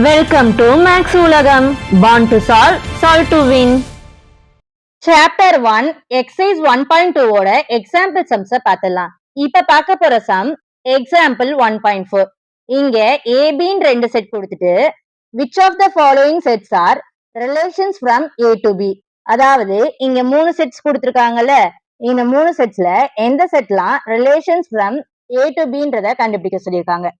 Welcome to maths உலகம். born to solve, solve to win. Chapter 1 exercise 1.2 ஓட example sums பார்த்துடலாம். இப்ப பார்க்க போற சம் எக்ஸாம்பிள் 1.4. இங்க ஏபின்னு ரெண்டு செட் கொடுத்துட்டு which of the following sets are relations from A to B, அதாவது இங்க மூணு செட்ஸ் கொடுத்துருக்காங்கல்ல, இந்த மூணு செட்ஸ்ல எந்த செட்லாம் ரிலேஷன்ஸ் ஃப்ரம் A to Bன்றத கண்டுபிடிக்க சொல்லியிருக்காங்க.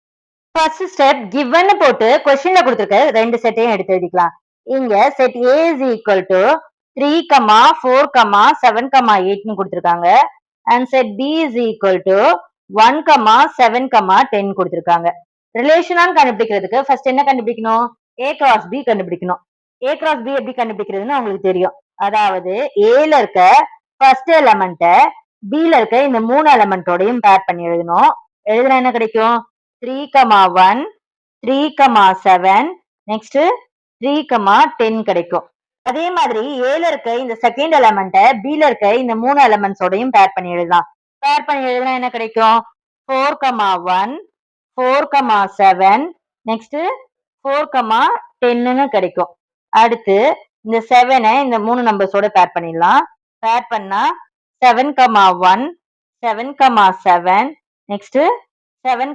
ஃபர்ஸ்ட் ஸ்டெப் கிவன் போட்டு கொஸ்டின்ல கொடுத்துருக்க ரெண்டு செட்டையும் எடுத்து எழுதிக்கலாம். இங்க set A is equal to 3, 4, 7, 8 கொடுத்துருக்காங்க. And set B is equal to 1, 7, 10 கொடுத்துருக்காங்க. ரிலேஷனான்னு கண்டுபிடிக்கிறதுக்கு ஃபர்ஸ்ட் என்ன கண்டுபிடிக்கணும்? A cross B கண்டுபிடிக்கணும். A cross B எப்படி கண்டுபிடிக்கிறதுன்னு உங்களுக்கு தெரியும். அதாவது ஏல இருக்க ஃபர்ஸ்ட் எலமெண்ட்டை பில இருக்க இந்த மூணு எலமெண்டோடையும் பேர் பண்ணி எழுதணும். எழுதுனா என்ன கிடைக்கும்? 3, 1, 3, 7, next 3, 10 கிடைக்கும். அதே மாதிரி ஏல இருக்க இந்த செகண்ட் எலமெண்ட்டை பில இருக்க இந்த மூணு எலமெண்ட்ஸோடையும் பேர் பண்ணி எழுதலாம். பேர் பண்ணி எழுதுனா என்ன கிடைக்கும்? 4, 1, 4, 7, next 4, 10 கிடைக்கும். அடுத்து இந்த 7 இந்த மூணு நம்பர்ஸோட பேர் பண்ணிடலாம். பேர் பண்ணா 7, 1, 7, 7, next 7,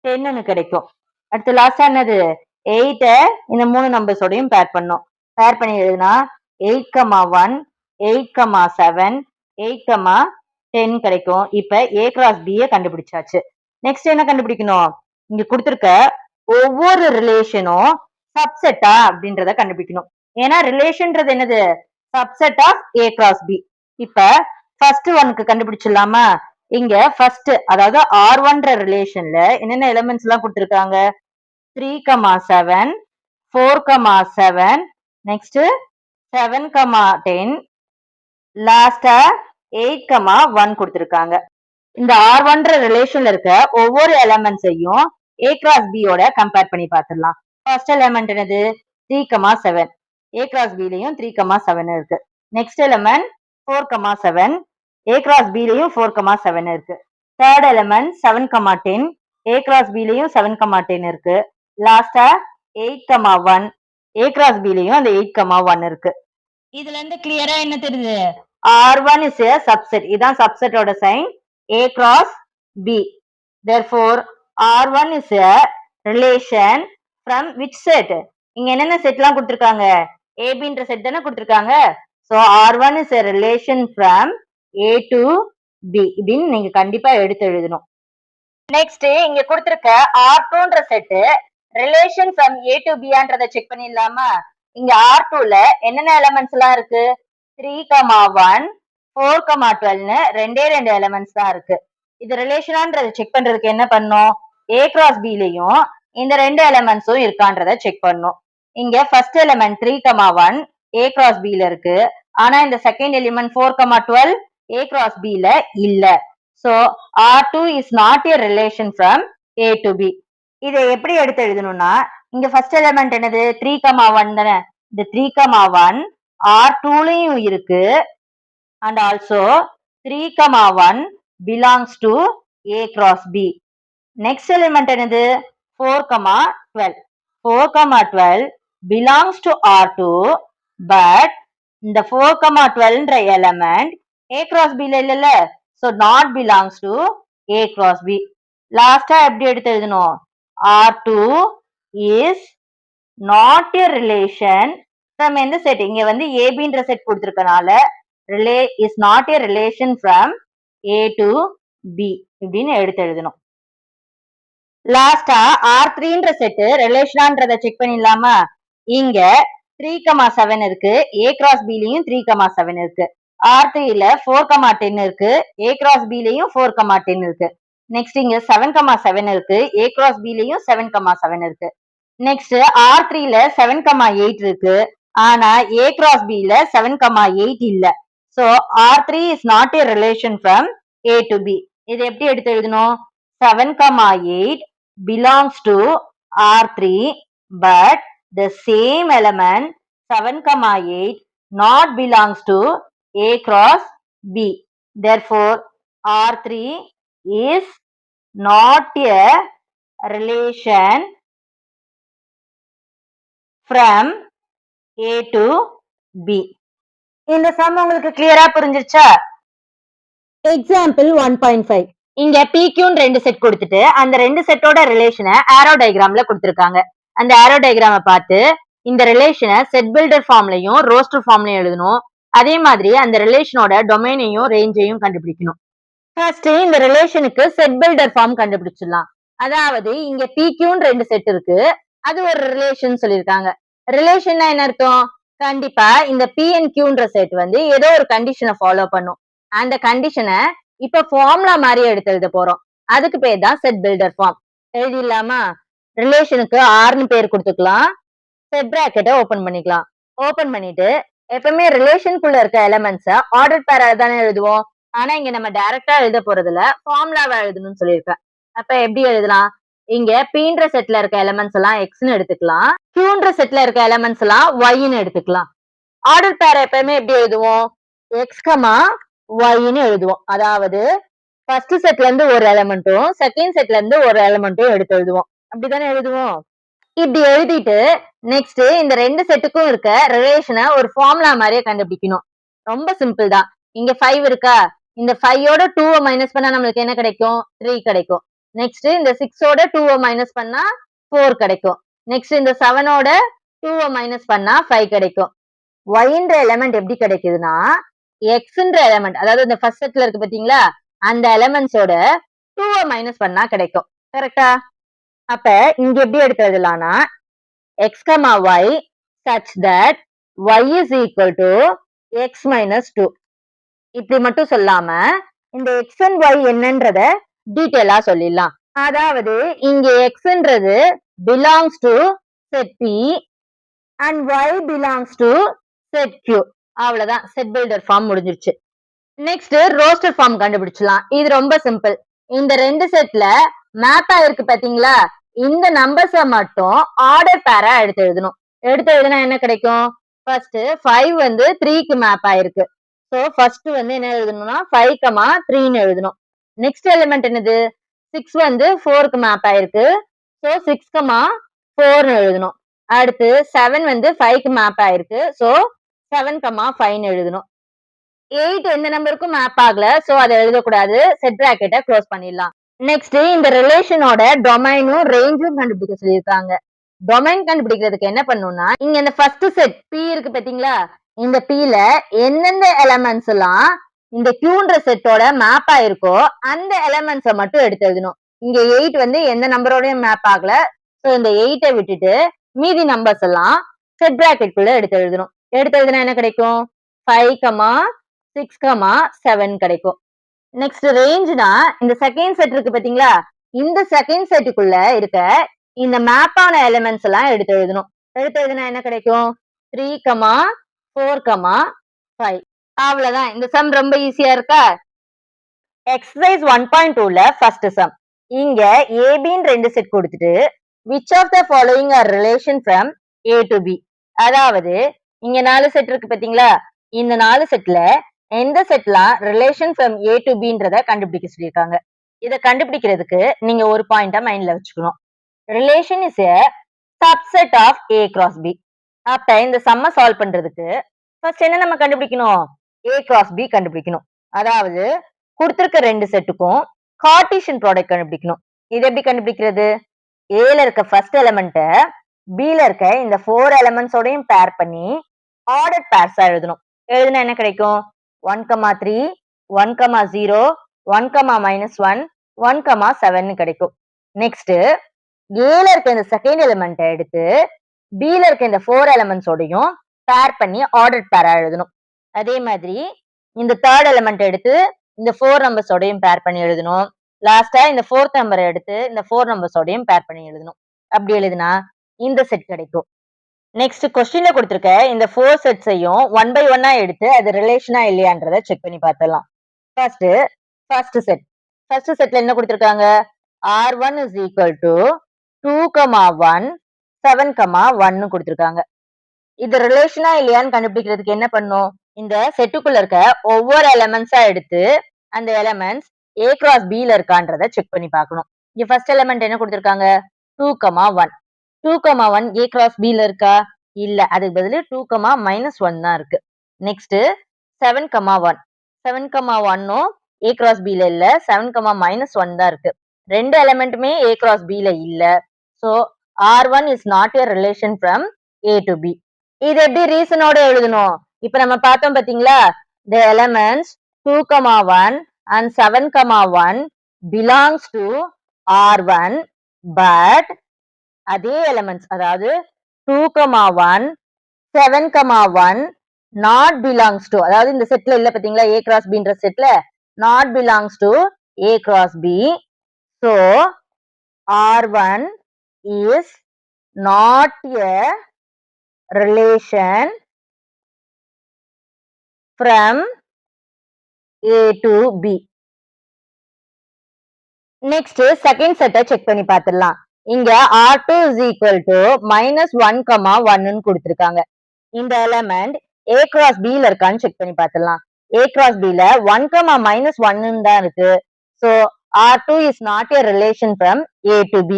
10 கிடைக்கும். அடுத்து லாஸ்டா என்னது? 8 இந்த மூணு நம்பர்ஸோடையும் பேர் பண்ணும். பேர் பண்ணி எழுதுனா 8, 1, 8, 7, 8, 10 கிடைக்கும். இப்ப A cross B கண்டுபிடிச்சாச்சு. நெக்ஸ்ட் என்ன கண்டுபிடிக்கணும்? இங்க கொடுத்திருக்க ஒவ்வொரு ரிலேஷனும் சப்செட்டா அப்படின்றத கண்டுபிடிக்கணும். ஏன்னா ரிலேஷன்ன்றது என்னது? Subset of A cross B. இப்ப ஃபர்ஸ்ட் ஒன்க்கு கண்டுபிடிச்சிடலாமா? இங்க ஃபர்ஸ்ட் அதாவது R1ன்ற ரிலேஷன்ல என்னென்ன எலிமெண்ட்ஸ் எல்லாம் கொடுத்திருக்காங்க? 3, 7, 4, 7, நெக்ஸ்ட் 7, 10, லாஸ்டா 8, 1 கொடுத்திருக்காங்க. இந்த R1ன்ற ரிலேஷன்ல இருக்க ஒவ்வொரு எலிமெண்ட்ஸையும் A cross B யோட கம்பேர் பண்ணி பார்த்துடலாம். ஃபர்ஸ்ட் எலிமெண்ட் என்னது? 3, 7. A cross B லயும் 3, 7 இருக்கு. Next element 4, 7. A cross B லயும் 4, 7 இருக்கு. Third element 7, 10. A cross B லயும் 7, 10 இருக்கு. லாஸ்டா 8, 1. A cross B லயும் அந்த 8, 1 இருக்கு. இதுல இருந்து கிளியரா என்ன தெரியுது? R1 is a subset. இதான் சப்செட்டோட sign. A cross B. Therefore R1 is a relation from which set? இங்க என்னென்ன செட்லாம் கொடுத்திருக்காங்க? ABன்ற செட் தானே கொடுத்திருக்காங்க. So R1 is a relation from A to B இப்படின்னு நீங்க கண்டிப்பா எடுத்து எழுதணும். நெக்ஸ்ட் இங்க கொடுத்திருக்க R2ன்ற set relation from A to B ஆன்றத செக் பண்ணிடலாமா? இங்க R2ல என்னென்ன எலிமெண்ட்ஸ் எல்லாம் இருக்கு? 3, 1, 4, 12ன்னு ரெண்டே ரெண்டு எலிமெண்ட்ஸ் தான் இருக்கு. இது ரிலேஷனான்றத செக் பண்றதுக்கு என்ன பண்ணும்? A cross B லயும் இந்த ரெண்டு எலிமெண்ட்ஸும் இருக்கான்றத செக் பண்ணும். இங்க first element 3, 1 A cross B ல இருக்கு. ஆனா இந்த second element 4, 12 A cross B ல இல்ல. So R2 is not a relation from A to B. இதை எப்படி எடுத்து எழுதணும்னா, இங்க ஃபர்ஸ்ட் எலிமெண்ட் என்னது? 3, 1 தானே. இந்த 3, 1 R2லயும் இருக்கு. And also 3, 1 belongs to A cross B. Next element என்னது? 4, 12. 4, 12 belongs to R2, but இந்த 4, 12ன்ற எலிமெண்ட் A cross B ல இல்லல்ல, so not belongs to A cross B. லாஸ்டா எப்படி எடுத்து எழுதணும்? R2 is not a relation from எந்த செட்? இங்க வந்து ABன்ற set கொடுத்திருக்கனால is not a relation from A to B இப்படின்னு எடுத்து எழுதணும். லாஸ்டா R3ன்ற செட் ரிலேஷனான்றத செக் பண்ணிடலாமா? இங்க 3, 7 இருக்கு. A cross B லயும் 3, 7 இருக்கு. R3ல 4, 10 இருக்கு. A cross B லயும் 4, 10 இருக்கு. நெக்ஸ்ட் இங்க 7, 7 இருக்கு. A cross B லயும் 7, 7 இருக்கு. நெக்ஸ்ட் R3ல 7, 8 இருக்கு. ஆனா A cross B ல 7, 8 இல்ல. So R3 is not a relation from A to B. இது எப்படி எடுத்து எழுதணும்? 7, 8 belongs to R3, but the same element 7, 8 not belongs to A cross B. Therefore R3 is not a relation from A to B. இந்த some உங்களுக்கு கிளியரா புரிஞ்சிருச்சா? Example 1.5. இங்க PQன்னு ரெண்டு set கொடுத்துட்டு அந்த ரெண்டு செட்டோட ரிலேஷனை ஆரோ டயக்ராம்ல கொடுத்திருக்காங்க. அந்த ஆரோ டயக்ராமை பார்த்து இந்த ரிலேஷனை செட் பில்டர் ஃபார்ம்லயும் ரோஸ்டர் ஃபார்ம்லயும் எழுதணும். அதே மாதிரி அந்த ரிலேஷனோட டொமைனையும் ரேஞ்சையும் கண்டுபிடிக்கணும். ஃபர்ஸ்ட் இந்த ரிலேஷனுக்கு செட் பில்டர் ஃபார்ம் கண்டுபிடிச்சிடலாம். அதாவது இங்க PQன்னு ரெண்டு செட் இருக்கு, அது ஒரு ரிலேஷன் சொல்லியிருக்காங்க. ரிலேஷன்னா என்ன அர்த்தம்? கண்டிப்பா இந்த P and Qன்ற செட் வந்து ஏதோ ஒரு கண்டிஷனை ஃபாலோ பண்ணும். அந்த கண்டிஷனை இப்ப ஃபார்முலா மாதிரி எடுத்து எழுத போறோம். அதுக்கு பேர் தான் செட் பில்டர் ஃபார்ம். எழுதிடலாமா? ரிலேஷனுக்கு Rன்னு பேர் கொடுத்துக்கலாம். செட் பிராக்கெட்டை ஓபன் பண்ணிக்கலாம். ஓபன் பண்ணிட்டு எப்பவுமே ரிலேஷனுக்குள்ள இருக்க எலிமெண்ட்ஸை ஆர்டர் பேரா தானே எழுதுவோம். ஆனா இங்க நம்ம டைரக்டா எழுத போறதுல ஃபார்முலாவை எழுதணும்னு சொல்லியிருக்கேன். அப்ப எப்படி எழுதலாம்? இங்க Pன்ற செட்ல இருக்க எலிமெண்ட்ஸ் எல்லாம் Xன்னு எடுத்துக்கலாம். Qன்ற செட்ல இருக்க எலிமெண்ட்ஸ் எல்லாம் Yன்னு எடுத்துக்கலாம். ஆர்டர் பேர் எப்பவுமே எப்படி எழுதுவோம்? X, Yன்னு எழுதுவோம். அதாவது ஃபர்ஸ்ட் செட்ல இருந்து ஒரு எலிமெண்ட்டும் செகண்ட் செட்ல இருந்து ஒரு எலிமெண்ட்டும் எடுத்து எழுதுவோம். அப்படித்தானே எழுதுவோம். இப்படி எழுதிட்டு நெக்ஸ்ட் இந்த ரெண்டு செட்டுக்கும் இருக்க ரிலேஷனை ஒரு ஃபார்முலா மாதிரியே கண்டுபிடிக்கணும். ரொம்ப சிம்பிள் தான். இங்க 5 இருக்கா? இந்த 5ஓட 2 மைனஸ் பண்ணா நம்மளுக்கு என்ன கிடைக்கும்? 3 கிடைக்கும். நெக்ஸ்ட் இந்த 6ஓட 2 மைனஸ் பண்ணா 4 கிடைக்கும். நெக்ஸ்ட் இந்த 7ஓட 2 மைனஸ் பண்ணா 5 கிடைக்கும். Yன்ற எலிமெண்ட் எப்படி கிடைக்குதுன்னா Xன்ற எலிமெண்ட், அதாவது இந்த ஃபர்ஸ்ட் செட்ல இருக்கு பாத்தீங்களா, அந்த எலிமெண்ட்ஸோட 2 மைனஸ் பண்ணா கிடைக்கும். கரெக்டா? அப்ப இங்க எப்படி எடுத்து எழுதலாம்னா x, y such that y is equal to x minus 2. இப்படி மட்டும் சொல்லாம இந்த x and y என்னன்றத டீடைலா சொல்லிடலாம். அதாவது இங்க xன்றது belongs to set P and y belongs to set Q. அவ்வளவுதான், செட் பில்டர் ஃபார்ம் முடிஞ்சிருச்சு. நெக்ஸ்ட் ரோஸ்டர் ஃபார்ம் கண்டுபிடிச்சலாம். இது ரொம்ப சிம்பிள். இந்த ரெண்டு செட்ல மேப் ஆயிருக்கு பாத்தீங்களா, இந்த நம்பர்ஸை மட்டும் ஆர்டர் பேரா எடுத்து எழுதணும். எடுத்து எழுதுனா என்ன கிடைக்கும்? ஃபர்ஸ்ட் 5 வந்து 3க்கு மேப் ஆயிருக்கு. சோ ஃபர்ஸ்ட் வந்து என்ன எழுதணும்னா 5, 3ன்னு எழுதணும். நெக்ஸ்ட் எலிமெண்ட் என்னது? 6 வந்து 4க்கு மேப் ஆயிருக்கு. சோ 6, 4ன்னு எழுதணும். அடுத்து 7 வந்து 5க்கு மேப் ஆயிருக்கு. சோ 7, 5ன்னு எழுதணும். 8 எந்த நம்பருக்கும் மேப் ஆகல, சோ அதை எழுதக்கூடாது. செட் பிராக்கெட்டை க்ளோஸ் பண்ணிடலாம். நெக்ஸ்ட் இந்த ரிலேஷனோட டொமைனும் ரேஞ்சும் கண்டுபிடிக்க சொல்லியிருக்காங்க. டொமைன் கண்டுபிடிக்கிறதுக்கு என்ன பண்ணணும்னா இங்க இந்த ஃபர்ஸ்ட் செட் P இருக்கு பாத்தீங்களா, இந்த Pல எந்தெந்த எலிமெண்ட்ஸ் எல்லாம் இந்த Qன்ற செட்டோட மேப் ஆயிருக்கோ அந்த எலிமெண்ட்ஸை மட்டும் எடுத்து எழுதணும். இங்க 8 வந்து எந்த நம்பரோடயும் மேப் ஆகல, சோ இந்த 8ஐ விட்டுட்டு மீதி நம்பர்ஸ் எல்லாம் செட் பிராக்கெட் குள்ள எடுத்து எழுதணும். எடுத்து எழுதுனா என்ன கிடைக்கும்? 5, 6, 7 கிடைக்கும். நெக்ஸ்ட் ரேஞ்ச்னா இந்த செகண்ட் செட் இருக்கு பாத்தீங்களா, இந்த செகண்ட் செட்டுக்குள்ள இருக்க இந்த மேப் ஆன எலிமெண்ட்ஸ் எல்லாம் எடுத்து எழுதணும். எடுத்து எழுதுனா என்ன கிடைக்கும்? 3, 4, 5. அவ்வளவுதான். இந்த சம் ரொம்ப ஈஸியா இருக்கா? எக்ஸசைஸ் 1.2ல ஃபர்ஸ்ட் சம். இங்க ஏபின்னு ரெண்டு செட் கொடுத்துட்டு which of the following are relation from A to B. அதாவது இங்க 4 செட் இருக்கு பாத்தீங்களா, இந்த 4 செட்ல எந்த செட்லாம் ரிலேஷன் ஃப்ரம் A to Bன்றத கண்டுபிடிக்க சொல்லியிருக்காங்க. இதை கண்டுபிடிக்கிறதுக்கு நீங்க ஒரு பாயிண்ட மைண்ட்ல வச்சுக்கணும். Relation is a subset of A cross B. அப்ப இந்த சம்ம சால்வ் பண்றதுக்கு ஃபர்ஸ்ட் என்ன நம்ம கண்டுபிடிக்கணும்? A cross B கண்டுபிடிக்கணும். அதாவது கொடுத்திருக்க ரெண்டு செட்டுக்கும் கார்ட்டீசியன் ப்ராடக்ட் கண்டுபிடிக்கணும். இது எப்படி கண்டுபிடிக்கிறது? ஏல இருக்க ஃபர்ஸ்ட் எலிமெண்ட்டை பில இருக்க இந்த 4 எலிமெண்ட்ஸோடையும் பேர் பண்ணி ஆர்டர் பேர்ஸா எழுதணும். எழுதுனா என்ன கிடைக்கும்? 1, 3, 1, 0, 1, -1, 1, 7 கிடைக்கும். நெக்ஸ்ட் ஏல இருக்க இந்த செகண்ட் எலிமெண்ட் எடுத்து பில இருக்க இந்த 4 எலிமெண்ட்ஸோடையும் பேர் பண்ணி ஆர்டர் பேரா எழுதணும். அதே மாதிரி இந்த தேர்ட் எலிமெண்ட் எடுத்து இந்த 4 நம்பர்ஸோடையும் பேர் பண்ணி எழுதணும். லாஸ்டா இந்த 4th நம்பரை எடுத்து இந்த 4 நம்பர்ஸோடையும் பேர் பண்ணி எழுதணும். அப்படி எழுதுனா இந்த செட் கிடைக்கும். நெக்ஸ்ட் கொஸ்டின்ல கொடுத்திருக்க இந்த 4 செட்ஸையும் 1 by 1 எடுத்து அது ரிலேஷனா இல்லையான்றத செக் பண்ணி பார்த்தலாம். ஃபர்ஸ்ட் செட்ல என்ன கொடுத்திருக்காங்க? R1 is equal to 2, 1, 7, 1 கொடுத்திருக்காங்க. இது ரிலேஷனா இல்லையான்னு கண்டுபிடிக்கிறதுக்கு என்ன பண்ணும்? இந்த செட்டுக்குள்ள இருக்க ஒவ்வொரு எலிமெண்ட்ஸா எடுத்து அந்த எலிமெண்ட்ஸ் A cross B ல இருக்கான்றத செக் பண்ணி பார்க்கணும். இங்க ஃபர்ஸ்ட் எலிமெண்ட் என்ன கொடுத்திருக்காங்க? 2, 1. 2, 1 A cross B ல இருக்கா? இல்ல, அதுக்கு பதிலு 2, -1 தான் இருக்கு. நெக்ஸ்ட் 7, 1. 7, 1ம் A cross B ல இல்ல. 7, -1 தான் இருக்கு. ரெண்டு எலிமெண்ட்டுமே A cross B ல இல்ல. So R1 is not a relation from A to B. இது எப்படி ரீசனோட எழுதணும்? இப்ப நம்ம பார்த்தோம் பாத்தீங்களா? The elements 2, 1 and 7, 1 belongs to R1, but அதே elements அதாவது 2, 1, 7, 1 not belongs to, அதாவது இந்த செட்ல இல்ல பாத்தீங்களா A cross B ன்ற செட்ல not belongs to A cross B. So R1 is not a relation from A to B. Next second set check பண்ணி பார்த்துடலாம். இங்க R2 is equal to -1, 1 ன்னு கொடுத்திருக்காங்க. இந்த எலிமெண்ட் A cross B ல இருக்கான்னு செக் பண்ணி பார்த்துடலாம். A cross B ல 1, -1 ன்னு தான் இருக்கு. So R2 is not a relation from A to B.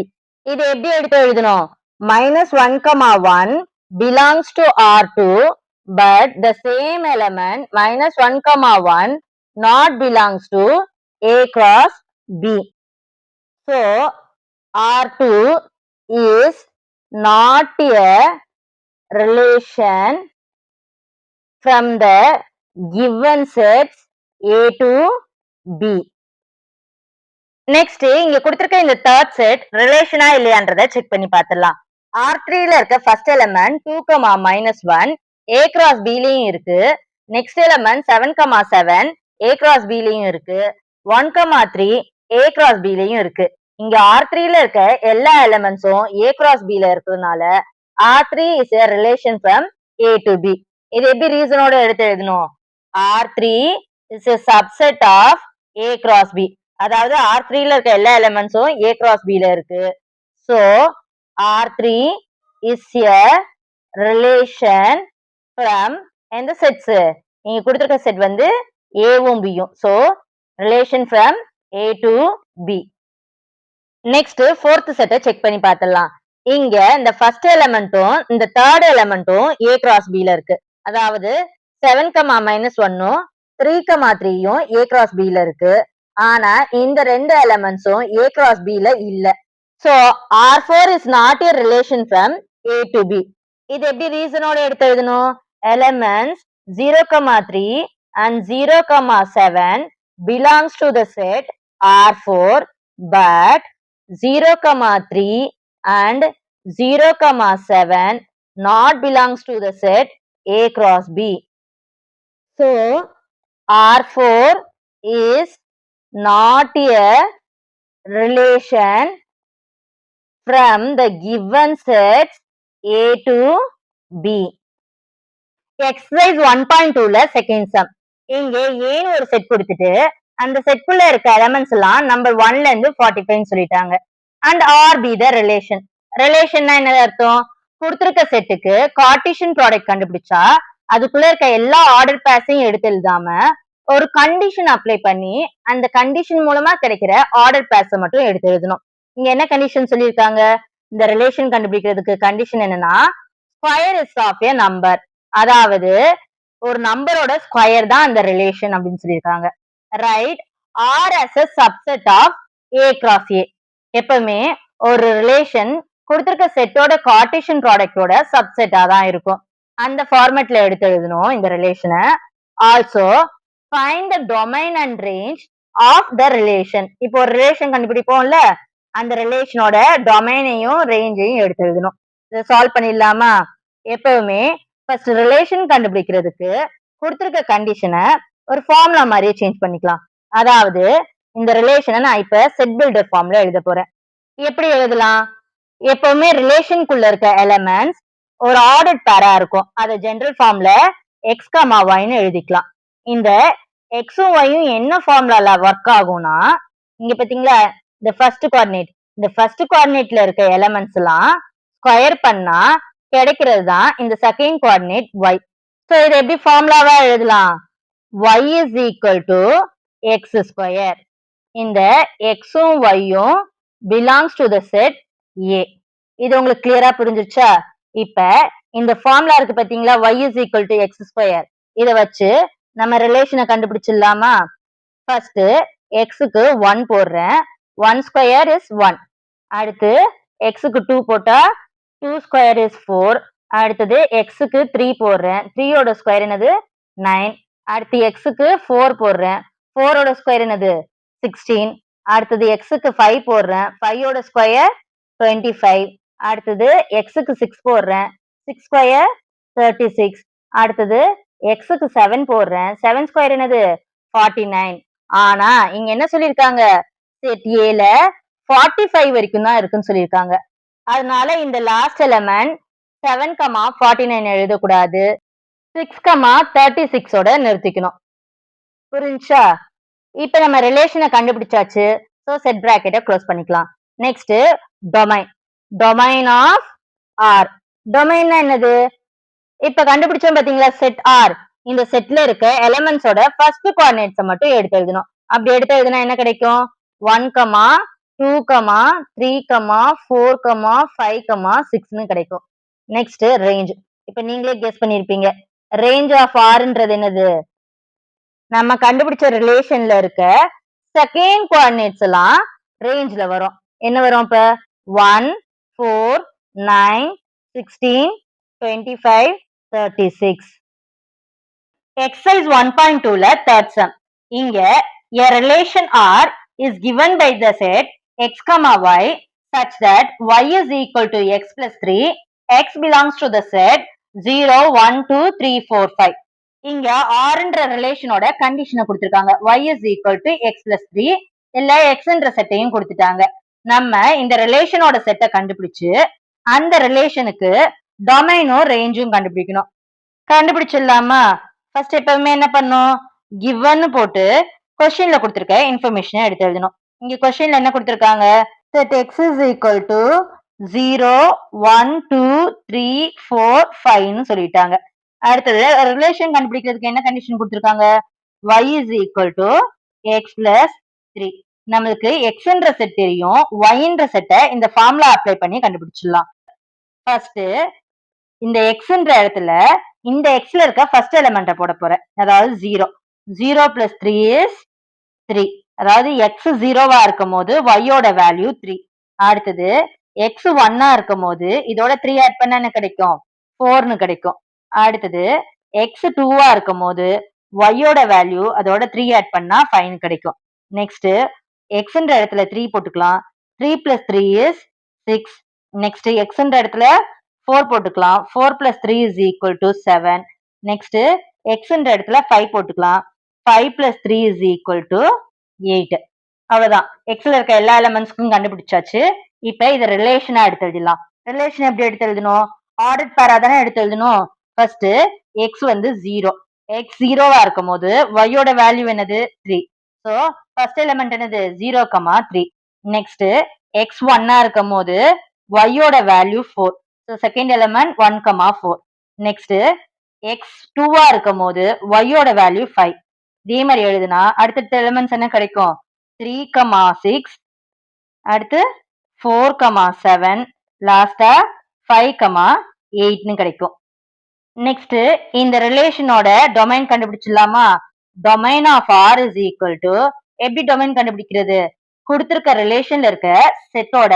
இது எப்படி எடுத்து எழுதணும்? -1, 1 belongs to R2, but the same element -1, 1 not belongs to A cross B. So R2 is not a relation from the given sets A to B. Next இங்க கொடுத்திருக்க இந்த third set ரிலேஷனா இல்லையான்றத check பண்ணி பார்த்துடலாம். R3 ல இருக்க first element 2, -1 A cross B லயும் இருக்கு. Next element 7, 7 A cross B லயும் இருக்கு. 1, 3 A cross B லயும் இருக்கு. இங்க R3 ல இருக்க எல்லா எலிமெண்ட்ஸும் A cross B ல இருக்கிறதுனால R3 is a relation from A to B. இது எப்படி ரீசனோட எடுத்து எழுதணும்? R3 is a subset of A cross B. அதாவது R3 ல இருக்க எல்லா எலிமெண்ட்ஸும் A cross B ல இருக்கு. So R3 is a relation from எந்த செட்ஸ்? இங்க கொடுத்திருக்க செட் வந்து Aவும் Bயும். So relation from A to B. Next fourth செட்டை செக் பண்ணி பார்த்துடலாம். இங்க இந்த ஃபர்ஸ்ட் எலிமெண்ட்டும் இந்த தேர்ட் எலிமெண்ட்டும் A cross B ல இருக்கு. அதாவது 7, -1ம் 3, 3யும் A cross B ல இருக்கு. ஆனா இந்த ரெண்டு எலிமெண்ட்ஸும் A cross B ல இல்ல. So R4 is not a relation from A to B. இது எப்படி ரீசனோட எடுத்து எழுதணும்? Elements 0, 3 and 0, 7 belongs to the set R4, but 0, 3 and 0, 7 not belongs to the set A cross B. So R4 is not a relation from the given sets A to B. Exercise 1.2ல second sum. இங்க ஏன்னு ஒரு set கொடுத்துட்டு அந்த செட்குள்ள இருக்க elements எல்லாம் number 1ல இருந்து 45 சொல்லிட்டாங்க. And R be the relation. ரிலேஷன்னா என்ன அர்த்தம்? கொடுத்திருக்க செட்டுக்கு கார்ட்டீசியன் ப்ராடக்ட் கண்டுபிடிச்சா அதுக்குள்ள இருக்க எல்லா ஆர்டர் பேர்ஸையும் எடுத்து எழுதாம ஒரு கண்டிஷன் அப்ளை பண்ணி அந்த கண்டிஷன் மூலமா கிடைக்கிற ஆர்டர் பேர்ஸை மட்டும் எடுத்து எழுதணும். இங்க என்ன கண்டிஷன் சொல்லியிருக்காங்க? இந்த ரிலேஷன் கண்டுபிடிக்கிறதுக்கு கண்டிஷன் என்னன்னா square is of a number. அதாவது ஒரு நம்பரோட ஸ்கொயர் தான் அந்த ரிலேஷன் அப்படின்னு சொல்லியிருக்காங்க. Right R as a subset of A cross A. எப்பவுமே ஒரு ரிலேஷன் கொடுத்திருக்க செட்டோட கார்ட்டீசியன் ப்ராடக்டோட சப்செட்டா தான் இருக்கும். அந்த ஃபார்மேட்ல எடுத்து எழுதணும் இந்த ரிலேஷனை. Also find the domain and range of the relation. இப்போ ஒரு ரிலேஷன் கண்டுபிடிப்போம்ல, அந்த ரிலேஷனோட டொமைனையும் ரேஞ்சையும் எடுத்து எழுதணும். இதை சால்வ் பண்ணிடலாமா? எப்பவுமே ஃபர்ஸ்ட் ரிலேஷன் கண்டுபிடிக்கிறதுக்கு கொடுத்திருக்க கண்டிஷனை ஒரு ஃபார்முலா மாதிரியே சேஞ்ச் பண்ணிக்கலாம். அதாவது இந்த ரிலேஷனை நான் இப்ப செட் பில்டர் ஃபார்ம்ல எழுத போறேன். எப்படி எழுதலாம்? எப்பவுமே ரிலேஷனுக்குள்ள இருக்க எலிமெண்ட்ஸ் ஒரு ஆர்டர்ட் பேரா இருக்கும். அதை ஜெனரல் ஃபார்ம்ல எக்ஸ், ஒய்ன்னு எழுதிக்கலாம். இந்த எக்ஸும் ஒய்யும் என்ன ஃபார்முலால ஒர்க் ஆகும்னா, இங்க பாத்தீங்களா இந்த ஃபர்ஸ்ட் கோஆர்டினேட், இந்த ஃபர்ஸ்ட் கோஆர்டினேட்ல இருக்க எலிமெண்ட்ஸ் எல்லாம் ஸ்கொயர் பண்ணா கிடைக்கிறது தான் இந்த செகண்ட் கோஆர்டினேட் y. சோ இதை எப்படி ஃபார்முலாவா எழுதலாம்? y is equal to x square. இந்த எக்ஸும் ஒய்யும் belongs to the set A. இது உங்களுக்கு கிளியரா புரிஞ்சிருச்சா? இப்ப இந்த ஃபார்முலா இருக்கு பாத்தீங்களா, y is equal to x square. இத வச்சு நம்ம ரிலேஷனை கண்டுபிடிச்சிடலாமா? ஃபர்ஸ்ட் எக்ஸுக்கு 1 போடுறேன். 1 ஸ்கொயர் இஸ் 1. அடுத்து எக்ஸுக்கு 2 போட்டா 2 ஸ்கொயர் இஸ் 4. அடுத்தது எக்ஸுக்கு 3 போடுறேன். 3 ஓட ஸ்கொயர் என்னது 9. அடுத்து எக்ஸுக்கு 4 போடுறேன். 4 ஓட ஸ்கொயர் என்னது 16. அடுத்தது எக்ஸுக்கு 5 போடுறேன். 5 ஓட ஸ்கொயர் 25. அடுத்தது எக்ஸுக்கு 6 போடுறேன். 6 ஸ்கொயர் 36. அடுத்தது எக்ஸுக்கு 7 போடுறேன். 7 ஸ்கொயர் என்னது 49. ஆனா இங்க என்ன சொல்லிருக்காங்க, செட் ஏல 45 வரைக்கும் தான் இருக்குன்னு சொல்லியிருக்காங்க. அதனால இந்த லாஸ்ட் எலிமெண்ட் 7,49 எழுதக்கூடாது, 6,36 ஓட நிறுத்திக்கணும். புரிஞ்சா? இப்ப நம்ம ரிலேஷனை கண்டுபிடிச்சாச்சு. சோ செட் பிராக்கெட்டை க்ளோஸ் பண்ணிக்கலாம். Next domain. Domain of R. டொமைன்னா என்னது? இப்ப கண்டுபிடிச்சோம் பாத்தீங்களா செட் ஆர். இந்த செட்ல இருக்க எலிமெண்ட்ஸோட ஃபர்ஸ்ட் கோஆர்டினேட்ஸை மட்டும் எடுத்து எழுதணும். அப்படி எடுத்து எழுதுனா என்ன கிடைக்கும்? 1, 2, 3, 4, 5, 6ன்னு கிடைக்கும். Next range. இப்ப நீங்களே கெஸ் பண்ணிருப்பீங்க, ரேஞ்ச் ஆஃப் ஆர்ன்றது என்னது? நம்ம கண்டுபிடிச்ச ரிலேஷன்ல இருக்க செகண்ட் கோஆர்டினேட்ஸ் எல்லாம் ரேஞ்ச்ல வரும். என்ன வரும்? இப்ப 1, 4, 9, 16, 25, 36. Exercise 1.2ல third sum. இங்க a relation R is given by the set x, y such that y is equal to x plus 3. X belongs to the set 0, 1, 2, 3, 4, 5. இங்க Rன்ற ரிலேஷனோட கண்டிஷனை கொடுத்திருக்காங்க. y is equal to x plus 3. இல்ல xன்ற செட்டையும் கொடுத்துட்டாங்க. நம்ம இந்த ரிலேஷனோட செட்டை கண்டுபிடிச்சு அந்த ரிலேஷனுக்கு டொமைனும் ரேஞ்சும் கண்டுபிடிக்கணும். கண்டுபிடிச்சிடலாமா? ஃபர்ஸ்ட் எப்பவுமே என்ன பண்ணும், கிவன் போட்டு கொஸ்டின்ல கொடுத்திருக்க இன்ஃபர்மேஷனை எடுத்து எழுதணும். இங்க கொஸ்டின்ல என்ன கொடுத்திருக்காங்க, set x is equal to 0, 1, 2, 3, 4, 5ன்னு சொல்லிட்டாங்க. அடுத்தது ரிலேஷன் கண்டுபிடிக்கிறதுக்கு என்ன கண்டிஷன் கொடுத்திருக்காங்க, y is equal to x plus 3. நம்மளுக்கு xன்ற செட் தெரியும், yன்ற செட்டை இந்த ஃபார்முலா அப்ளை பண்ணி கண்டுபிடிச்சிடலாம். ஃபர்ஸ்ட் இந்த எக்ஸ்ன்ற இடத்துல இந்த எக்ஸ்ல இருக்க ஃபர்ஸ்ட் எலிமெண்ட்டை போட போறேன், அதாவது 0. 0 plus 3 is 3. அதாவது எக்ஸ் 0வா இருக்கும் போது ஒய்யோட வேல்யூ 3. அடுத்தது எக்ஸ் 1ஆ இருக்கும் போது இதோட 3 ஆட் பண்ணா என்ன கிடைக்கும், 4ன்னு கிடைக்கும். அடுத்தது எக்ஸ் 2ஆ இருக்கும் போது ஒய்யோட வேல்யூ அதோட 3 ஆட் பண்ணா 5ன்னு கிடைக்கும். நெக்ஸ்ட் எக்ஸ்ன்ற இடத்துல 3 போட்டுக்கலாம். 3 plus 3 is 6. நெக்ஸ்ட் எக்ஸ்ன்ற இடத்துல 4 போட்டுக்கலாம். 4 plus 3 is equal to 7. Next எக்ஸ்ன்ற இடத்துல 5 போட்டுக்கலாம். 5 plus 3 is equal to 8. அவ்வளவுதான். எக்ஸ்ல இருக்க எல்லா எலிமெண்ட்ஸ்க்கும் கண்டுபிடிச்சாச்சு. இப்ப இத ரிலேஷனா எடுத்து எழுதலாம். ரிலேஷன் எப்படி எடுத்து எழுதணும், ஆர்டர் பேரா தானே எடுத்து எழுதணும். ஃபர்ஸ்ட் எக்ஸ் வந்து 0. எக்ஸ் 0வா இருக்கும் போது ஒய்யோட வேல்யூ என்னது 3. சோ ஃபர்ஸ்ட் எலிமெண்ட் என்னது 0, 3. நெக்ஸ்ட் எக்ஸ் 1ஆ இருக்கும் போது ஒய்யோட value 4. So second element 1, 4. Next X 2ஆ இருக்கும் போது ஒய்யோட வேல்யூ 5. இதே மாதிரி எழுதுனா அடுத்த எலிமெண்ட்ஸ் என்ன கிடைக்கும், 3, 6. அடுத்து 4, 7. லாஸ்டா 5, 8ன்னு கிடைக்கும். நெக்ஸ்ட் இந்த ரிலேஷனோட டொமைன் கண்டுபிடிச்சிடலாமா? Domain of R is equal to, எப்படி டொமைன் கண்டுபிடிக்கிறது, கொடுத்திருக்க ரிலேஷன்ல இருக்க செட்டோட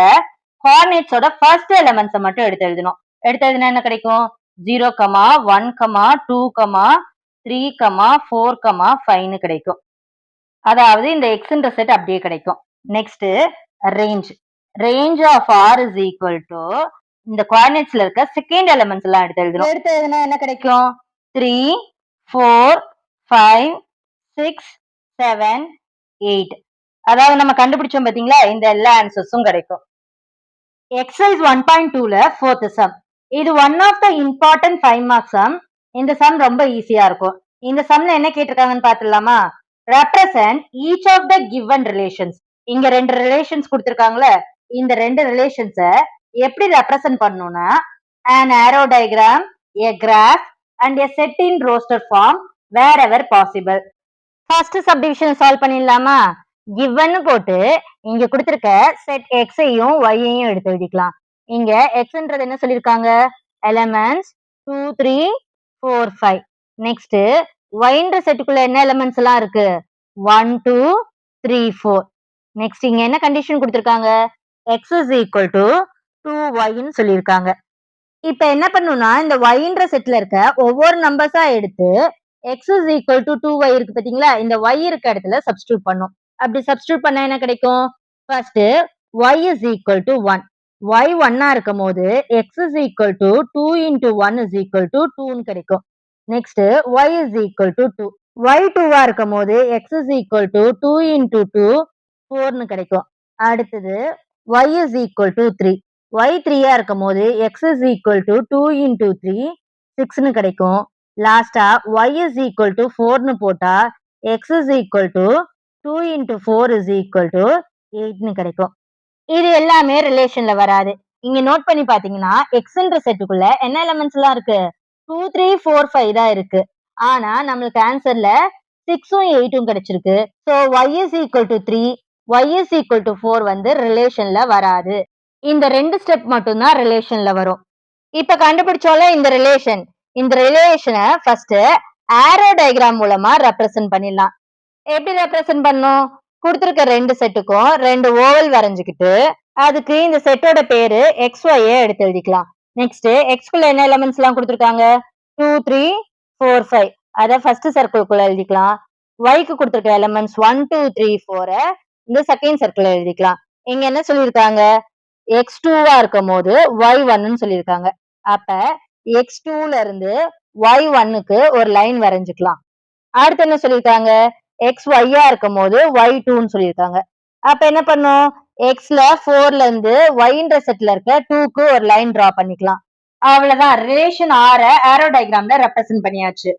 கோஆர்டினேட்ஸோட ஃபர்ஸ்ட் எலிமெண்ட்ஸை மட்டும் எடுத்து எழுதணும். எடுத்து எழுதினா என்ன கிடைக்கும், 0, 1, 2, 3, 4, 5ன்னு கிடைக்கும். அதாவது இந்த எக்ஸ்ன்ற செட் அப்படியே கிடைக்கும். Next range. Range of R is equal to, இந்த கோஆர்டினேட்ஸ்ல இருக்க செகண்ட் எலிமெண்ட்ஸ் எல்லாம் எடுத்து எழுதணும். எடுத்து எழுதினா என்ன கிடைக்கும், 3, 4, 5, 6, 7, 8. அதாவது நம்ம கண்டுபிடிச்சோம் பாத்தீங்களா, இந்த எல்லா ஆன்சர்ஸும் கிடைக்கும். எக்ஸசைஸ் 1.2ல ஃபோர்த் சம். இது one of the important 5 mark sum. இந்த சம் ரொம்ப ஈஸியா இருக்கும். இந்த சம்ல என்ன கேட்டிருக்காங்கன்னு பாத்துடலாமா? Represent each of the given relations. இங்க 2 ரிலேஷன்ஸ் கொடுத்திருக்காங்களே, இந்த 2 ரிலேஷன்ஸை எப்படி ரெப்ரசன்ட் பண்ணணும்னா, an arrow diagram, a graph and a set in roster form wherever possible. First subdivision solve பண்ணிடலாமா? கிவன் போட்டு இங்க கொடுத்திருக்க செட் எக்ஸையும் ஒய்யையும் எடுத்து எழுதிக்கலாம். இங்க எக்ஸ்ன்றது என்ன சொல்லிருக்காங்க, எலிமெண்ட்ஸ் 2 3 4 5. நெக்ஸ்ட் yன்ற செட்டுக்குள்ள என்ன எலிமெண்ட்ஸ் எல்லாம் இருக்கு? 1 2 3 4. நெக்ஸ்ட் இங்க என்ன கண்டிஷன் கொடுத்திருக்காங்க? x is equal to 2y ன்னு சொல்லியிருக்காங்க. இப்ப என்ன பண்ணணும்னா இந்த yன்ற செட்ல இருக்க ஒவ்வொரு நம்பர்ஸா எடுத்து x is equal to 2y இருக்கு பாத்தீங்களா, இந்த y இருக்க இடத்துல சப்ஸ்டிடியூட் பண்ணும். அப்படி சப்ஸ்டிடியூட் பண்ணா என்ன கிடைக்கும்? First y is equal to 1. y 1 இருக்கும் போது x is equal to 2 into 1 is equal to 2 ன்னு கிடைக்கும். Next y is equal to 2. y 2 இருக்கும் போது x is equal to 2 into 2 4 ன்னு கிடைக்கும். அடுத்தது y is equal to 3. y 3 இருக்கும் போது x is equal to 2 into 3 6 ன்னு கிடைக்கும். லாஸ்டா y is equal to 4 ன்னு போட்டா x is equal to 2 into 4 is equal to 8 ன்னு கிடைக்கும். இது எல்லாமே ரிலேஷன்ல வராது. இங்க நோட் பண்ணி பாத்தீங்கன்னா எக்ஸ்ன்ற செட்டுக்குள்ள என்ன எலிமெண்ட்ஸ் எல்லாம் இருக்கு? 2 3 4 5 தான் இருக்கு. ஆனா நம்மளுக்கு ஆன்சர்ல 6உம் 8உம் கிடைச்சிருக்கு. So y is equal to 3, y is equal to 4 வந்து ரிலேஷன்ல வராது. இந்த ரெண்டு ஸ்டெப் மட்டும் தான் ரிலேஷன்ல வரும். இப்ப கண்டுபிடிச்சோம்ல இந்த ரிலேஷன். இந்த ரிலேஷனை ஃபர்ஸ்ட் ஆரோ டயக்ராம் மூலமா ரெப்ரசன்ட் பண்ணிடலாம். எப்படி ரெப்ரசன்ட் பண்ணும்? கொடுத்திருக்க ரெண்டு செட்டுக்கும் ரெண்டு ஓவல் வரைஞ்சுக்கிட்டு அதுக்கு இந்த செட்டோட பேரு XY எடுத்து எழுதிக்கலாம். நெக்ஸ்ட் எக்ஸ்குள்ள என்ன எலிமெண்ட்ஸ் எல்லாம் கொடுத்திருக்காங்க? 2 3 4 5. அத ஃபர்ஸ்ட் சர்க்கிள்குள்ள எழுதிக்கலாம். yக்கு கொடுத்திருக்க எலிமெண்ட்ஸ் 1 2 3 4 இந்த செகண்ட் சர்க்கிள் எழுதிக்கலாம். இங்க என்ன சொல்லியிருக்காங்க? x2 இருக்கும் போது y1ன்னு சொல்லியிருக்காங்க. அப்ப x2ல இருந்து y1க்கு ஒரு லைன் வரைஞ்சுக்கலாம். அடுத்து என்ன சொல்லியிருக்காங்க? xy இருக்கும் போது y2ன்னு சொல்லியிருக்காங்க. அப்ப என்ன பண்ணும்? xல 4ல இருந்து yன்ற செட்ல இருக்க 2க்கு ஒரு லைன் டிரா பண்ணிக்கலாம். அவ்வளவுதான், ரிலேஷன் R ஆரோ டயக்ராம்ல ரெப்ரசன்ட் பண்ணியாச்சு.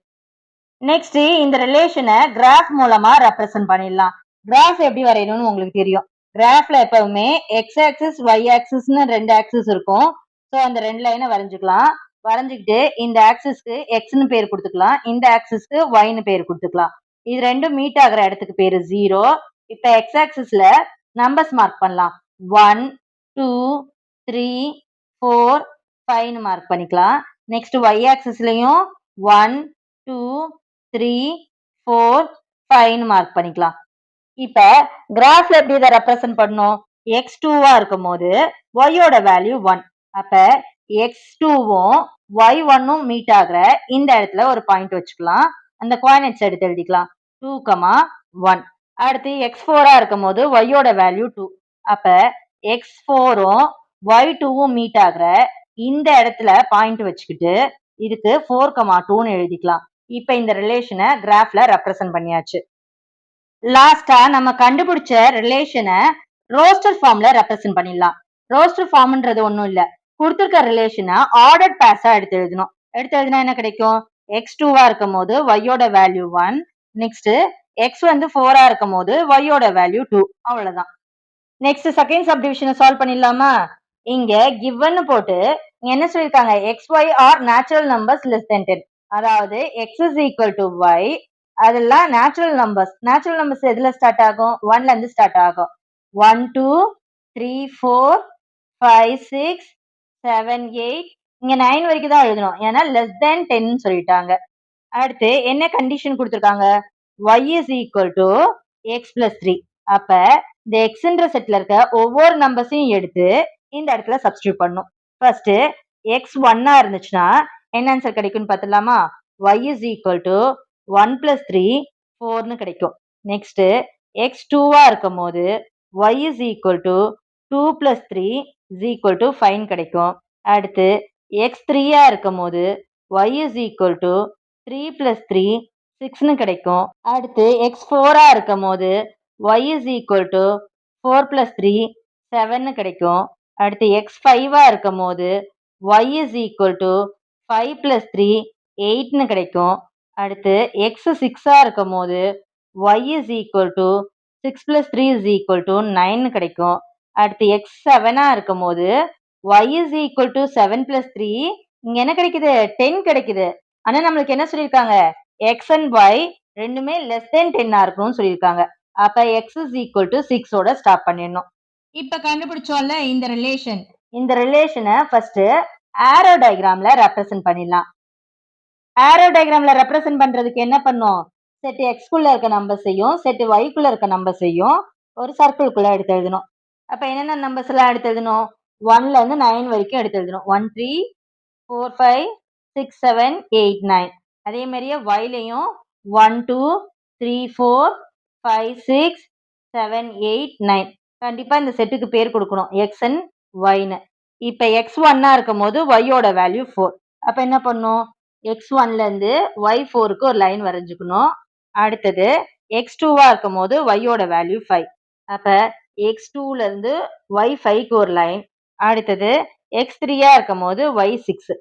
நெக்ஸ்ட் இந்த ரிலேஷனை கிராஃப் மூலமா ரெப்ரசன்ட் பண்ணிடலாம். கிராஃப் எப்படி வரையணும்னு உங்களுக்கு தெரியும். கிராஃப்ல எப்பவுமே எக்ஸ் ஆக்சிஸ் y ஆக்சிஸ்னு ரெண்டு ஆக்சிஸ் இருக்கும். ஸோ அந்த ரெண்டு லைனை வரைஞ்சுக்கலாம். வரைஞ்சுக்கிட்டு இந்த ஆக்சிஸ்க்கு எக்ஸ்னு பேர் கொடுத்துக்கலாம், இந்த ஆக்சிஸ்க்கு ஒய்னு பேர் கொடுத்துக்கலாம். இது ரெண்டும் மீட் ஆகிற இடத்துக்கு பேரு 0. இப்ப எக்ஸ் ஆக்சிஸ்ல நம்பர்ஸ் மார்க் பண்ணலாம். 1 2 3 4 5ன்னு மார்க் பண்ணிக்கலாம். நெக்ஸ்ட் y ஆக்சிஸ்லயும் 1 2 3 4 5ன்னு மார்க் பண்ணிக்கலாம். இப்ப கிராஃப்ல எப்படி இதை ரெப்ரசன்ட் பண்ணணும்? x2 இருக்கும் போது y-யோட வேல்யூ 1. அப்ப x2வும் y1ம் மீட் ஆகுற இந்த இடத்துல ஒரு பாயிண்ட் வச்சுக்கலாம். அந்த கோஆர்டினேட்ஸ் எடுத்து எழுதிக்கலாம். 2, 1. அடுத்து x4 இருக்கும் போது y-யோட வேல்யூ 2. அப்ப x4ம் y2வும் மீட் ஆகுற இந்த இடத்துல பாயிண்ட் வச்சுக்கிட்டு இதுக்கு 4, 2ன்னு எழுதிக்கலாம். இப்ப இந்த ரிலேஷனை கிராஃப்ல ரெப்ரசன்ட் பண்ணியாச்சு. லாஸ்டா நம்ம கண்டுபிடிச்ச ரிலேஷனை ரோஸ்டர் ஃபார்ம்ல ரெப்ரசன்ட் பண்ணிடலாம். ரோஸ்டர் ஃபார்ம்ன்றது ஒண்ணும் இல்ல, கொடுத்திருக்க ரிலேஷனை ஆர்டர் பேஸா எடுத்து எழுதணும். எடுத்து எழுதினா என்ன கிடைக்கும்? x2 இருக்கும் போது y-யோட வேல்யூ 1. நெக்ஸ்ட் x வந்து 4 இருக்கும் போது y-யோட வேல்யூ 2. அவ்வளவுதான். நெக்ஸ்ட் செகண்ட் சப்டிவிஷனை சால்வ் பண்ணிடலாமா? இங்க கிவன் போட்டு என்ன சொல்லிருக்காங்க? xy are natural numbers less than 10. அதாவது x is equal to y, அதெல்லாம் நேச்சுரல் நம்பர்ஸ். நேச்சுரல் நம்பர்ஸ் எதுல ஸ்டார்ட் ஆகும்? 1ல இருந்து ஸ்டார்ட் ஆகும். 1 2 3 4 5 6 7 8 இங்க 9 வரைக்கும் தான் எழுதணும், ஏன்னா லெஸ் தென் 10 சொல்லிட்டாங்க. அடுத்து என்ன கண்டிஷன் கொடுத்திருக்காங்க? y is equal to x plus 3. அப்ப இந்த எக்ஸ்ன்ற செட்ல இருக்க ஒவ்வொரு நம்பர்ஸையும் எடுத்து இந்த இடத்துல சப்ஸ்டிடியூட் பண்ணும். ஃபர்ஸ்ட் x 1 இருந்துச்சுன்னா என்ன ஆன்சர் கிடைக்கும்னு பார்த்துடலாமா? y is equal to 1 plus 3 4ன்னு கிடைக்கும். நெக்ஸ்ட் x 2 இருக்கும் போது y is equal to 2 plus 3 is equal to 5 கிடைக்கும். அடுத்து x 3 இருக்கும் போது y is equal to 3 plus 3 6ன்னு கிடைக்கும். அடுத்து x 4 இருக்கும் போது y is equal to 4 plus 3 7ன்னு கிடைக்கும். அடுத்து x 5 இருக்கும் போது y is equal to 5 plus 3 8ன்னு கிடைக்கும். அடுத்து x 6 இருக்கும் போது y is equal to 6 plus 3 is equal to 9ன்னு கிடைக்கும். அடுத்து x 7 இருக்கும் போது y is equal to 7 plus 3 இங்க என்ன கிடைக்குது? 10 கிடைக்குது. ஆனா நம்மளுக்கு என்ன சொல்லியிருக்காங்க? x and y ரெண்டுமே லெஸ் தென் 10 இருக்கணும்னு சொல்லியிருக்காங்க. அப்ப x is equal to 6ஓட ஸ்டாப் பண்ணிடணும். இப்ப கண்டுபிடிச்சோம்ல இந்த ரிலேஷன். இந்த ரிலேஷனை ஃபர்ஸ்ட் ஆரோ டயக்ராம்ல ரெப்ரசன்ட் பண்ணிடலாம். ஆரோ டயக்ராம்ல ரெப்ரசென்ட் பண்றதுக்கு என்ன பண்ணும்? செட் எக்ஸ்குள்ள இருக்க நம்பர்ஸையும் செட் ஒய்க்குள்ள இருக்க நம்பர்ஸையும் ஒரு சர்க்கிள்குள்ள எடுத்து எழுதணும். அப்ப என்னென்ன நம்பர்ஸ் எல்லாம் எடுத்து எழுதணும்? 1ல இருந்து 9 வரைக்கும் எடுத்து எழுதணும். 1 3 4 5 6 7 8 9. அதே மாதிரியே yலையும் 1 2 3 4 5 6 7 8 9. கண்டிப்பா இந்த செட்டுக்கு பேர் கொடுக்கணும் x and yன்னு. இப்ப x1 இருக்கும் போது y-ஓட வேல்யூ 4. அப்ப என்ன பண்ணும்? x1ல இருந்து y4க்கு ஒரு லைன் வரைஞ்சுக்கணும். அடுத்தது x2வா இருக்கும் போது y-ஓட வேல்யூ 5. அப்ப x2ல இருந்து y5க்கு ஒரு லைன். அடுத்தது x3ஆ இருக்கும் போது y6.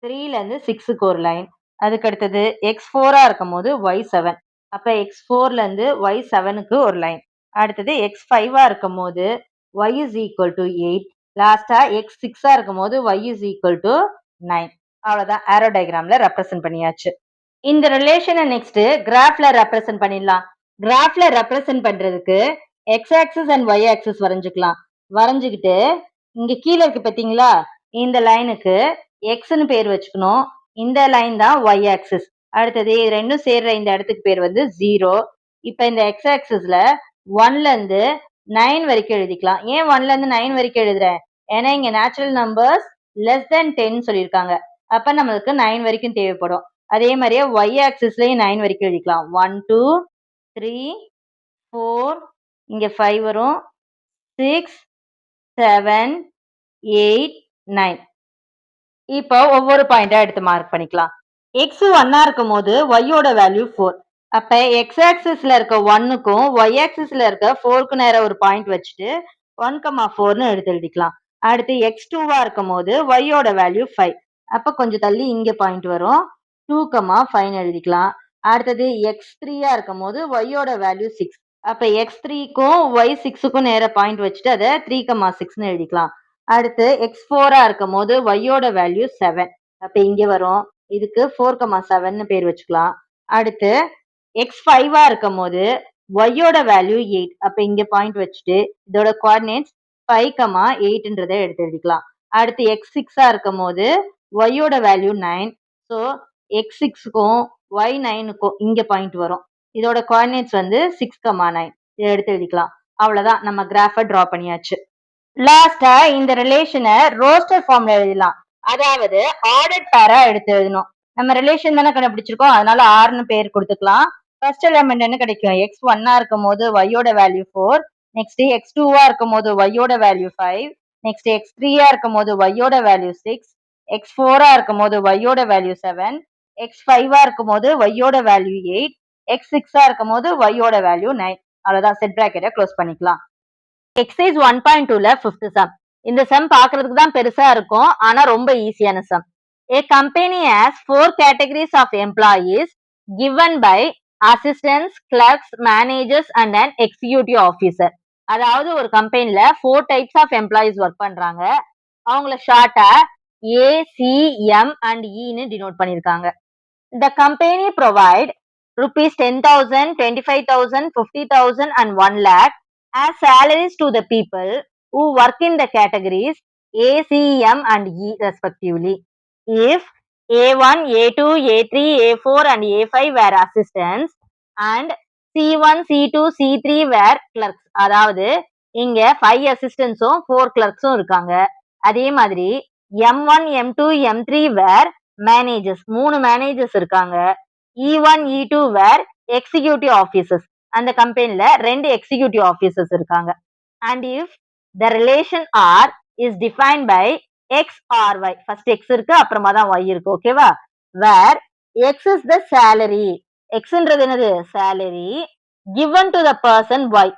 3ல இருந்து 6க்கு ஒரு லைன். அதுக்கு அடுத்தது x4ஆ இருக்கும் போது y7. அப்ப x4ல இருந்து y7க்கு ஒரு லைன். அடுத்தது x5ஆ இருக்கும் போது y is equal to 8. லாஸ்டா x6ஆ இருக்கும் போது y is equal to 9. அவ்வளவுதான் ஆரோ டயக்ராம்ல ரெப்ரசென்ட் பண்ணியாச்சு. இந்த ரிலேஷனை நெக்ஸ்ட் கிராஃப்ல ரெப்ரசென்ட் பண்ணிடலாம். கிராஃப்ல ரெப்ரசென்ட் பண்றதுக்கு X axis and Y axis வரைஞ்சுக்கலாம். வரைஞ்சுக்கிட்டு இங்க கீழே இருக்கு பாத்தீங்களா, இந்த லைனுக்கு எக்ஸ்ன்னு பேர் வச்சுக்கணும். இந்த லைன் தான் ஒய் ஆக்சிஸ். அடுத்தது இது ரெண்டும் சேர்ற இந்த இடத்துக்கு பேர் வந்து 0. இப்ப இந்த எக்ஸ் ஆக்சிஸ்ல 1ல இருந்து 9 வரைக்கும் எழுதிக்கலாம். ஏன் 1ல இருந்து 9 வரைக்கும் எழுதுறேன்? ஏன்னா இங்க நேச்சுரல் நம்பர்ஸ் லெஸ் தென் 10 சொல்லியிருக்காங்க. அப்ப நம்மளுக்கு 9 வரைக்கும் தேவைப்படும். அதே மாதிரியே ஒய் ஆக்சிஸ்லயும் 9 வரைக்கும் எழுதிக்கலாம். 1 2 3 4 இங்க 5 வரும், 6 7 8 9. இப்போ ஒவ்வொரு பாயிண்டா எடுத்து மார்க் பண்ணிக்கலாம். எக்ஸ் 1ஆ இருக்கும் போது ஒய்யோட வேல்யூ 4. அப்ப எக்ஸ் ஆக்சிஸ்ல இருக்க 1க்கும் ஒய் ஆக்சிஸ்ல இருக்க 4க்கு நேரா ஒரு பாயிண்ட் வச்சுட்டு 1,4ன்னு எடுத்து எழுதிக்கலாம். அடுத்து எக்ஸ் 2வா இருக்கும் போது ஒய்யோட வேல்யூ 5. அப்ப கொஞ்சம் தள்ளி இங்க பாயிண்ட் வரும், 2,5ன்னு எழுதிக்கலாம். அடுத்தது எக்ஸ் 3ஆ இருக்கும் போது ஒய்யோட வேல்யூ 6. அப்ப எக்ஸ் 3க்கும் ஒய் 6க்கும் நேர பாயிண்ட் வச்சுட்டு அதை 3,6ன்னு எழுதிக்கலாம். அடுத்து எக்ஸ் 4ஆ இருக்கும் போது ஒய்யோட வேல்யூ 7. அப்ப இங்க வரும், இதுக்கு 4,7ன்னு பேர் வச்சுக்கலாம். அடுத்து எக்ஸ் 5ஆ இருக்கும் போது ஒய்யோட வேல்யூ 8. அப்ப இங்க பாயிண்ட் வச்சுட்டு இதோட கோஆர்டினேட்ஸ் 5,8ன்றதை எடுத்து எழுதிக்கலாம். அடுத்து எக்ஸ் 6ஆ இருக்கும் போது ஒய்யோட வேல்யூ 9. ஸோ எக்ஸ் 6க்கும் ஒய் 9க்கும் இங்க பாயிண்ட் வரும். இதோட கோஆர்டினேட்ஸ் வந்து 6,9. இதை எடுத்து எழுதிக்கலாம். அவ்வளவுதான், நம்ம கிராஃபை டிரா பண்ணியாச்சு. லாஸ்டா இந்த ரிலேஷனை ரோஸ்டர் ஃபார்ம்ல எழுதலாம். அதாவது ஆர்டர் பேரா எடுத்து எழுதணும். நம்ம ரிலேஷன் தானே கண்டுபிடிச்சிருக்கோம், அதனால ஆர்னு பேர் கொடுத்துக்கலாம். ஃபர்ஸ்ட் எலிமெண்ட் என்ன கிடைக்கும்? எக்ஸ் 1ஆ இருக்கும் போது ஒய்யோட வேல்யூ 4. நெக்ஸ்ட் எக்ஸ் 2ஆ இருக்கும் போது ஒய்யோட வேல்யூ 5. நெக்ஸ்ட் எக்ஸ் 3ஆ இருக்கும் போது ஒய்யோட வேல்யூ 6. எக்ஸ் 4ஆ இருக்கும் போது ஒய்யோட வேல்யூ 7. எக்ஸ் 5ஆ இருக்கும் போது ஒய்யோட வேல்யூ 8. எக்ஸ் 6ஆ இருக்கும் போது ஒய்யோட வேல்யூ 9. அவ்வளவுதான், செட் பிராக்கெட்டை க்ளோஸ் பண்ணிக்கலாம். எக்ஸைஸ் 1.2ல 5th சம். இந்த சம் பாக்குறதுக்கு தான் பெருசா இருக்கும், ஆனா ரொம்ப ஈஸியான sum. A company has 4 categories of employees given by assistants, clerks, managers and an executive officer. அதாவது ஒரு கம்பெனில 4 types of employees ஒர்க் பண்றாங்க. அவங்கள ஷார்ட்டா A, C, M and E ன்னு டினோட் பண்ணிருக்காங்க. The company provide rupees 10,000, 25,000, 50,000 and 1 lakh as salaries to the people who work in the categories A, C, M and E respectively. If A1, A2, A3, A4 and A5 were assistants and C1, C2, C3 were clerks. அதாவது இங்க 5 assistants-உம் 4 clerks-உம் இருக்காங்க. அதே மாதிரி M1, M2, M3 were managers. 3 managers இருக்காங்க. E1, E2 were executive officers. அந்த கம்பெனில 2 executive officers இருக்காங்க. And if the relation R is defined by x or y, first x இருக்கு, அப்புறமா தான் y இருக்கு, ஓகேவா? where x is the salary, xன்றது என்னது? salary given to the person y,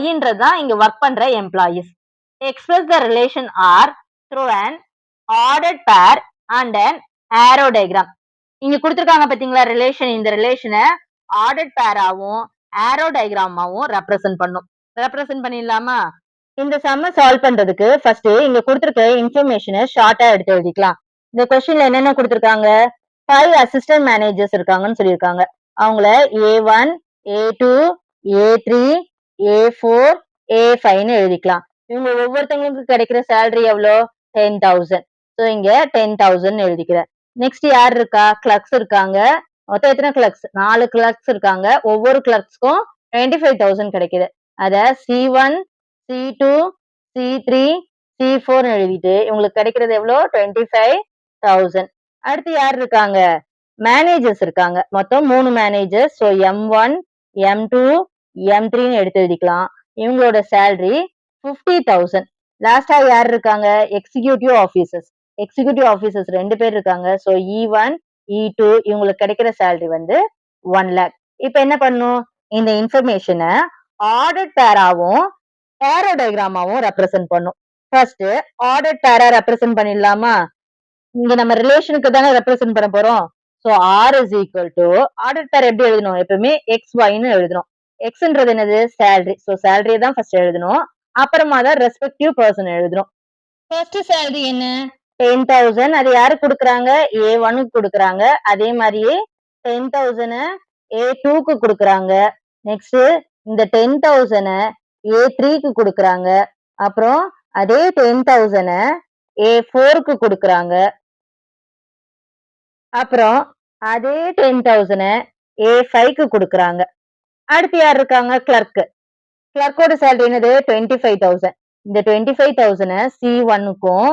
yன்றது தான் இங்க ஒர்க் பண்ற employees. express the relation R through an ordered pair and an arrow diagram. இங்க கொடுத்திருக்காங்க பாத்தீங்களா ரிலேஷன், இந்த ரிலேஷனை ஆர்டர்ட் பேராவும் ஆரோ டயக்ராமாவும் ரெப்ரசென்ட் பண்ணும். ரெப்ரசென்ட் பண்ணிடலாமா? இந்த சம்ம சால்வ் பண்றதுக்கு ஃபர்ஸ்ட் இங்க கொடுத்திருக்க இன்ஃபர்மேஷனை ஷார்ட்டா எடுத்து எழுதிக்கலாம். இந்த கொஸ்டின்ல என்னென்ன கொடுத்திருக்காங்க? 5 அசிஸ்டன்ட் மேனேஜர்ஸ் இருக்காங்கன்னு சொல்லியிருக்காங்க. அவங்கள A1, A2, A3, A4, A5ன்னு எழுதிக்கலாம். இவங்க ஒவ்வொருத்தவங்களுக்கு கிடைக்கிற சேலரி எவ்வளோ? 10,000. ஸோ இங்க 10,000 எழுதிக்கிறேன். நெக்ஸ்ட் யார் இருக்கா? கிளர்க்ஸ் இருக்காங்க. மொத்தம் எத்தனை கிளர்க்ஸ்? 4 கிளர்க்ஸ் இருக்காங்க. ஒவ்வொரு கிளர்க்ஸ்க்கும் 25,000 கிடைக்குது. அத C1, C2, C3, C4 எழுதிட்டு இவங்களுக்கு கிடைக்கிறது எவ்வளோ? 25,000. அடுத்து யார் இருக்காங்க? மேனேஜர்ஸ் இருக்காங்க. மொத்தம் 3 மேனேஜர்ஸ். ஸோ M1, M2, M3ன்னு எடுத்து எழுதிக்கலாம். இவங்களோட சேலரி 50,000. லாஸ்டா யார் இருக்காங்க? Executive officers. எக்ஸிக்யூட்டிவ் ஆபீசர்ஸ் 2 பேர் இருக்காங்க. ஸோ E1, E2 இவங்களுக்கு கிடைக்கிற சேலரி வந்து 1 lakh. இப்ப என்ன பண்ணும்? இந்த இன்ஃபர்மேஷனை ஆர்டர் பேராவும் ஏரோ டயக்ராமாவும் ரெப்ரசென்ட் பண்ணும். ஃபர்ஸ்ட் ஆர்டர் பேரா ரெப்ரசென்ட் பண்ணிடலாமா? இங்க நம்ம ரிலேஷனுக்கு தானே ரெப்ரசென்ட் பண்ண போறோம். So R is equal to order பேர் எப்படி எழுதணும்? எப்பவுமே XYன்னு எழுதணும். எக்ஸ்ன்றது என்னது? சேலரி. ஸோ சேலரியை தான் ஃபர்ஸ்ட் எழுதணும். அப்புறமா தான் ரெஸ்பெக்டிவ் பர்சன் எழுதணும். ஃபர்ஸ்ட் சேலரி என்ன? 10,000. அது யாருக்கு கொடுக்குறாங்க? A1க்கு கொடுக்குறாங்க. அதே மாதிரியே 10,000 A2க்கு கொடுக்குறாங்க. நெக்ஸ்ட் இந்த 10,000 A3க்கு கொடுக்குறாங்க. அப்புறம் அதே 10,000 A4க்கு கொடுக்குறாங்க. அப்புறம் அதே 10,000 A5க்கு கொடுக்குறாங்க. அடுத்து யார் இருக்காங்க? கிளர்க். கிளர்க்கோட சேலரி என்னது? 25,000. இந்த 25,000 C1க்கும்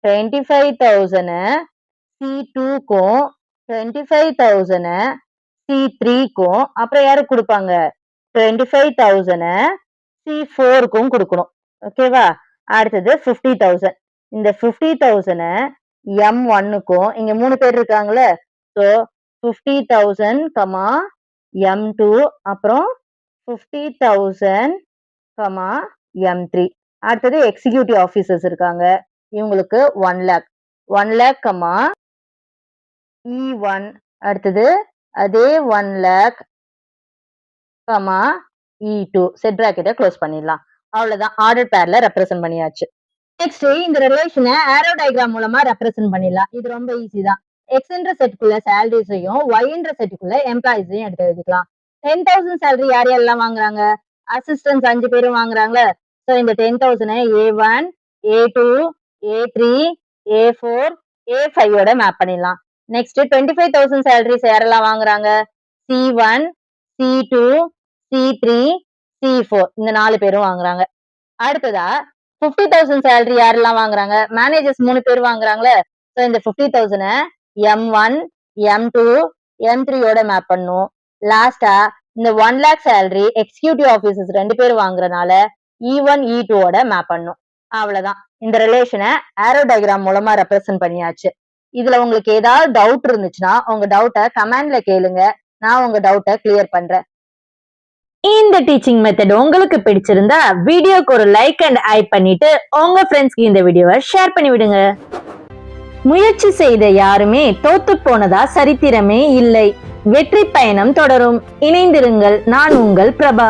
25,000 C2க்கும் 25,000 C3க்கும் அப்புறம் யாருக்கு கொடுப்பாங்க? 25,000 C4க்கும் கொடுக்கணும். ஓகேவா? அடுத்தது 50,000. இந்த 50,000 M1க்கும் இங்க 3 பேர் இருக்காங்களே. ஸோ 50,000, M2 அப்புறம் 50,000, M3. அடுத்தது எக்ஸிக்யூட்டிவ் ஆபீசர்ஸ் இருக்காங்க. இவங்களுக்கு 1 lakh. 1 lakh, E1. அடுத்தது அதே 1 lakh, E2. செட் பிராக்கெட்டை க்ளோஸ் பண்ணிடலாம். அவ்வளவுதான். ஆர்டர் பேர்ல ரெப்ரசென்ட் பண்ணியாச்சு. நெக்ஸ்ட் இந்த ரிலேஷனை ஏரோ டயக்ராம் மூலமா ரெப்ரசென்ட் பண்ணிடலாம். இது ரொம்ப ஈஸி தான். எக்ஸ்ன்ற செட்டுக்குள்ள சேலரிஸையும் ஒய்ன்ற செட்டுக்குள்ள எம்ப்ளாயிஸையும் எடுத்து எழுதிக்கலாம். 10,000 சேலரி யார் யாரெல்லாம் வாங்குறாங்க? அசிஸ்டன்ஸ் 5 பேரும் வாங்குறாங்களே. ஸோ இந்த 10,000 A1, A2, A3, A4, A5யோட மேப் பண்ணிடலாம். நெக்ஸ்ட் 25,000 சேலரிஸ் யாரெல்லாம் வாங்குறாங்க? C1, C2, C3, C4 இந்த 4 பேரும் வாங்குறாங்க. அடுத்ததா 50,000 சேலரி யாரெல்லாம் வாங்குறாங்க? மேனேஜர்ஸ் 3 பேர் வாங்குறாங்களே. ஸோ இந்த 50,000 M1, M2, M3யோட மேப் பண்ணும். லாஸ்டா இந்த 1 lakh சேலரி எக்ஸிக்யூட்டிவ் ஆபீசர்ஸ் 2 பேர் வாங்குறதுனால E1, E2வோட மேப் பண்ணும். அவ்வளவுதான். இந்த ரிலேஷனை ஏரோ டயக்ராம் மூலமா ரெப்ரசென்ட் பண்ணியாச்சு. இதுல உங்களுக்கு ஏதாவது டவுட் இருந்துச்சுன்னா உங்க டவுட்டை கமெண்ட்ல கேளுங்க. நான் உங்க டவுட்டை கிளியர் பண்றேன். இந்த டீச்சிங் மெத்தட் உங்களுக்கு பிடிச்சிருந்தா வீடியோக்கு ஒரு லைக் அண்ட் ஐ பண்ணிட்டு உங்க ஃப்ரெண்ட்ஸ்க்கு இந்த வீடியோவை ஷேர் பண்ணி விடுங்க. முயற்சி செய்த யாருமே தோத்து போனதா சரித்திரமே இல்லை. வெற்றி பயணம் தொடரும். இணைந்திருங்கள். நான் உங்கள் பிரபா.